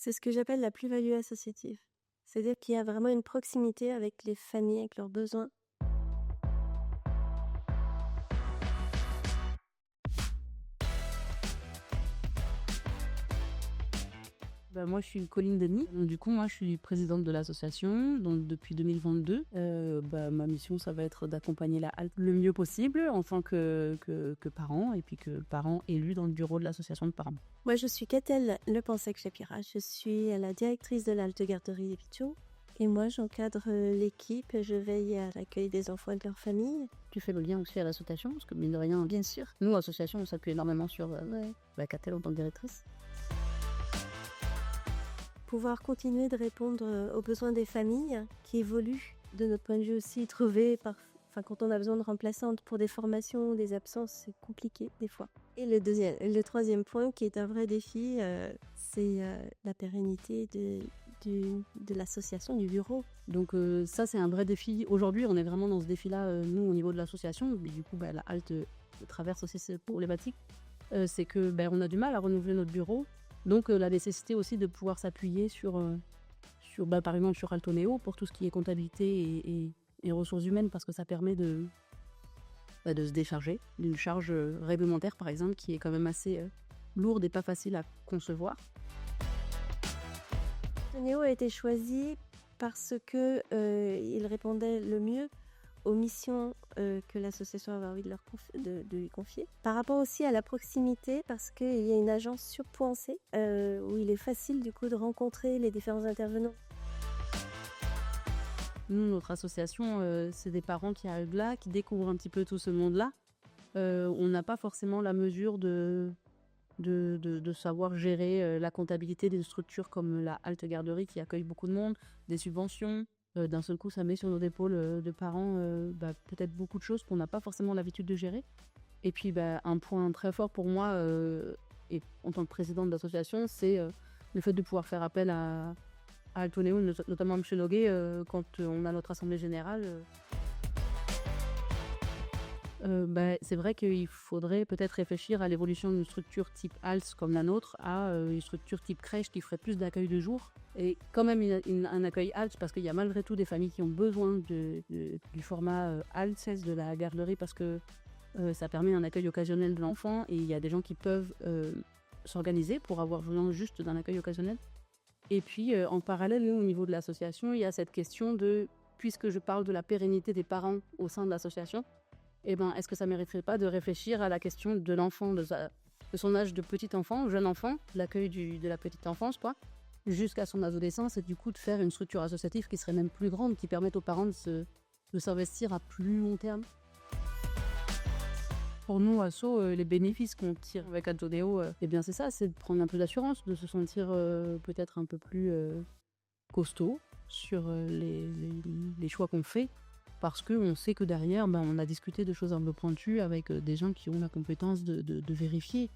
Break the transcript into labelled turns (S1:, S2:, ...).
S1: C'est ce que j'appelle la plus-value associative. C'est-à-dire qu'il y a vraiment une proximité avec les familles, avec leurs besoins.
S2: Bah, moi, je suis Colline Denis. Donc, du coup, moi, je suis présidente de l'association donc, depuis 2022. Ma mission, ça va être d'accompagner la halte le mieux possible en tant que parent et puis que parent élu dans le bureau de l'association de parents.
S1: Moi, je suis Catel Lepensec-Chapira. Je suis la directrice de l'Halte Garderie des Pichot. Et moi, j'encadre l'équipe. Je veille à l'accueil des enfants et de leurs familles.
S2: Tu fais le lien aussi à l'association, parce que mine de rien, bien sûr, nous, l'association, on s'appuie énormément sur Catel en tant que directrice.
S1: Pouvoir continuer de répondre aux besoins des familles qui évoluent. De notre point de vue aussi, trouver quand on a besoin de remplaçantes pour des formations ou des absences, c'est compliqué des fois. Et le troisième point qui est un vrai défi, c'est la pérennité de l'association, du bureau.
S2: Donc ça, c'est un vrai défi. Aujourd'hui, on est vraiment dans ce défi-là, nous, au niveau de l'association. Mais du coup, la halte traverse aussi cette problématique. C'est que on a du mal à renouveler notre bureau. Donc la nécessité aussi de pouvoir s'appuyer sur par exemple sur Altoneo pour tout ce qui est comptabilité et ressources humaines, parce que ça permet de se décharger d'une charge réglementaire, par exemple, qui est quand même assez lourde et pas facile à concevoir.
S1: Néo a été choisi parce que il répondait le mieux aux missions que l'association avait envie de lui confier. Par rapport aussi à la proximité, parce qu'il y a une agence sur Pouancé où il est facile du coup de rencontrer les différents intervenants.
S2: Nous, notre association, c'est des parents qui arrivent là, qui découvrent un petit peu tout ce monde-là. On n'a pas forcément la mesure de savoir gérer la comptabilité d'une structure comme la Halte Garderie qui accueille beaucoup de monde, des subventions. D'un seul coup, ça met sur nos épaules de parents peut-être beaucoup de choses qu'on n'a pas forcément l'habitude de gérer. Et puis, un point très fort pour moi, et en tant que présidente d'association, c'est le fait de pouvoir faire appel à Altoneo, notamment à M. Noguet, quand on a notre assemblée générale. C'est vrai qu'il faudrait peut-être réfléchir à l'évolution d'une structure type HALS comme la nôtre à une structure type crèche qui ferait plus d'accueil de jour et quand même un accueil HALS, parce qu'il y a malgré tout des familles qui ont besoin du format HALS de la garderie, parce que ça permet un accueil occasionnel de l'enfant et il y a des gens qui peuvent s'organiser pour avoir besoin juste d'un accueil occasionnel. Et puis en parallèle, au niveau de l'association, il y a cette question de, puisque je parle de la pérennité des parents au sein de l'association, est-ce que ça ne mériterait pas de réfléchir à la question de l'enfant, de son âge de petit enfant, jeune enfant, l'accueil de la petite enfance, jusqu'à son adolescence, et du coup de faire une structure associative qui serait même plus grande, qui permette aux parents de s'investir à plus long terme. Pour nous, asso, les bénéfices qu'on tire avec Altoneo, c'est ça, c'est de prendre un peu d'assurance, de se sentir peut-être un peu plus costaud sur les choix qu'on fait. Parce qu'on sait que derrière, on a discuté de choses un peu pointues avec des gens qui ont la compétence de vérifier.